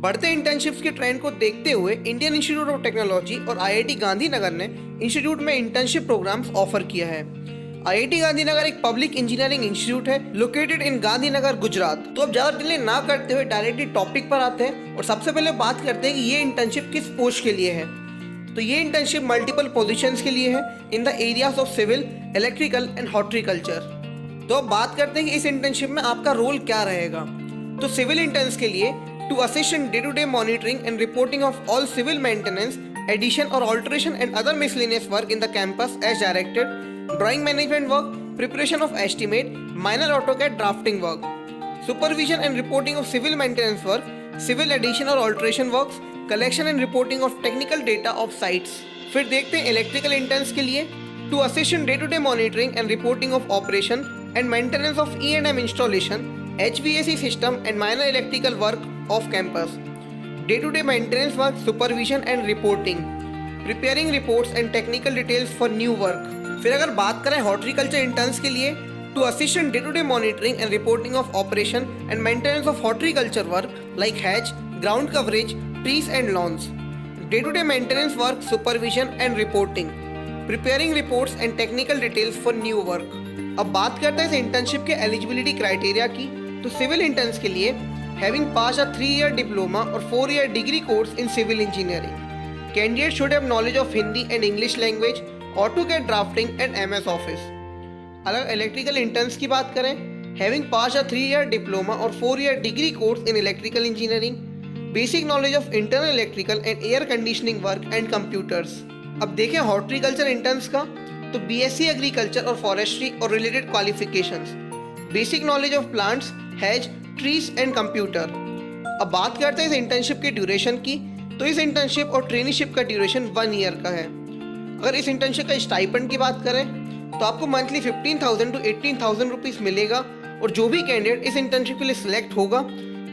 बढ़ते इंटर्नशिप्स के ट्रेंड को देखते हुए इंडियन इंस्टीट्यूट ऑफ टेक्नोलॉजी और आईआईटी गांधीनगर ने इंस्टीट्यूट में इंटर्नशिप प्रोग्राम्स ऑफर किया है। आईआईटी गांधीनगर एक पब्लिक इंजीनियरिंग इंस्टीट्यूट है लोकेटेड इन गांधीनगर, गुजरात। तो अब ज्यादा डिले ना करते हुए डायरेक्टली टॉपिक पर आते हैं और सबसे पहले बात करते हैं कि ये इंटर्नशिप किस पोस्ट के लिए है। तो ये इंटर्नशिप मल्टीपल पोजीशंस के लिए है in the areas of civil, electrical and horticulture. तो अब बात करते हैं कि इस इंटर्नशिप में आपका रोल क्या रहेगा। तो सिविल इंटर्न्स के लिए to assist in day to day monitoring and reporting of all civil maintenance, addition और alteration and other miscellaneous work in the campus as directed, drawing management work, preparation of estimate, minor AutoCAD drafting work, supervision and reporting of civil maintenance work, civil addition और alteration works, collection and reporting of technical data of sites. फिर देखते हैं electrical interns के लिए to assist in day to day monitoring and reporting of operation and maintenance of E&M installation, HVAC system and minor electrical work of campus, day to day maintenance work, supervision and reporting, preparing reports and technical details for new work. फिर अगर बात करें horticulture interns के लिए to assist in day to day monitoring and reporting of operation and maintenance of horticulture work like hedges, ground coverage, trees and lawns, day to day maintenance work, supervision and reporting, preparing reports and technical details for new work. अब बात करते हैं इस internship के eligibility criteria की। तो civil interns के लिए हैविंग पास अ 3-year डिप्लोमा और 4-year degree course in civil engineering, candidate should have knowledge of Hindi and English language, AutoCAD drafting and MS office. अगर इलेक्ट्रिकल इंटर्न्स की बात करें, हैविंग पास अ 3-year डिप्लोमा और 4-year degree course in electrical engineering, basic knowledge of internal electrical and air conditioning work and computers. अब देखें horticulture interns का, तो BSc agriculture और फॉरेस्ट्री और related qualifications, basic knowledge of plants, has, trees and computer. अब बात करते हैं इस इंटर्नशिप के ड्यूरेशन की। तो इस इंटर्नशिप और ट्रेनिशिप का ड्यूरेशन 1 ईयर का है। अगर इस इंटर्नशिप का स्टाइपेंड की बात करें तो आपको मंथली 15,000 to 18,000 रुपीज़ मिलेगा और जो भी कैंडिडेट इस इंटर्नशिप के लिए सिलेक्ट होगा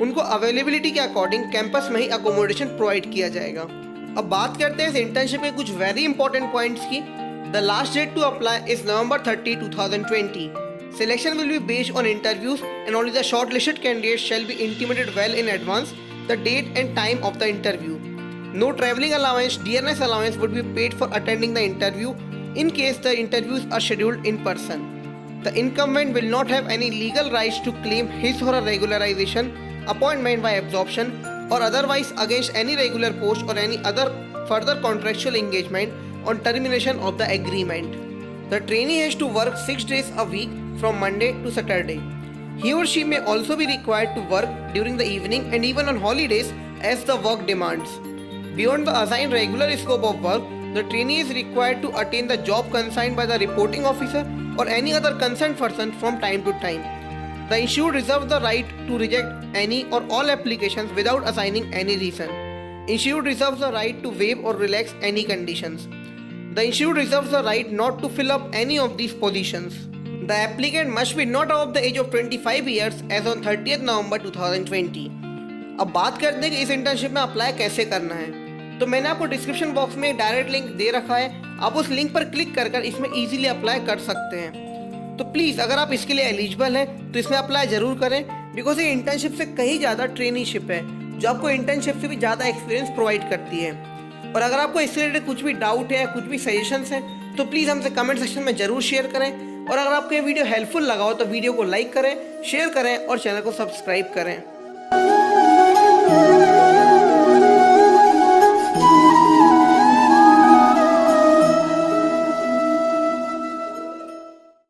उनको अवेलेबिलिटी के अकॉर्डिंग कैंपस में ही अकोमोडेशन प्रोवाइड किया जाएगा। अब बात करते हैं इस इंटर्नशिप के कुछ वेरी इंपॉर्टेंट पॉइंट्स की। The last date to apply is November 30, 2020. Selection will be based on interviews and only the shortlisted candidates shall be intimated well in advance the date and time of the interview. No travelling allowance, DNS allowance would be paid for attending the interview in case the interviews are scheduled in person. The incumbent will not have any legal rights to claim his or her regularization, appointment by absorption or otherwise against any regular post or any other further contractual engagement on termination of the agreement. The trainee has to work 6 days a week from Monday to Saturday. He or she may also be required to work during the evening and even on holidays as the work demands. Beyond the assigned regular scope of work, the trainee is required to attain the job consigned by the reporting officer or any other concerned person from time to time. The institute reserves the right to reject any or all applications without assigning any reason. Institute reserves the right to waive or relax any conditions. The institute reserves the right not to fill up any of these positions. The applicant must be not above the age of 25 years as on 30th November 2020. अब बात करते हैं कि इस internship में apply कैसे करना है। तो मैंने आपको डिस्क्रिप्शन बॉक्स में डायरेक्ट लिंक दे रखा है, आप उस लिंक पर क्लिक कर इसमें इजीली अप्लाई कर सकते हैं। तो प्लीज़ अगर आप इसके लिए एलिजिबल हैं तो इसमें अप्लाई ज़रूर करें, बिकॉज ये इंटर्नशिप से कहीं ज़्यादा ट्रेनिशिप है जो आपको इंटर्नशिप से भी ज़्यादा एक्सपीरियंस प्रोवाइड करती है। और अगर आपको इससे रिलेटेड कुछ भी डाउट है, कुछ भी सजेशंस हैं, तो प्लीज़ हमसे कमेंट सेक्शन में ज़रूर शेयर करें। और अगर आपको ये वीडियो हेल्पफुल लगा हो तो वीडियो को लाइक करें, शेयर करें और चैनल को सब्सक्राइब करें।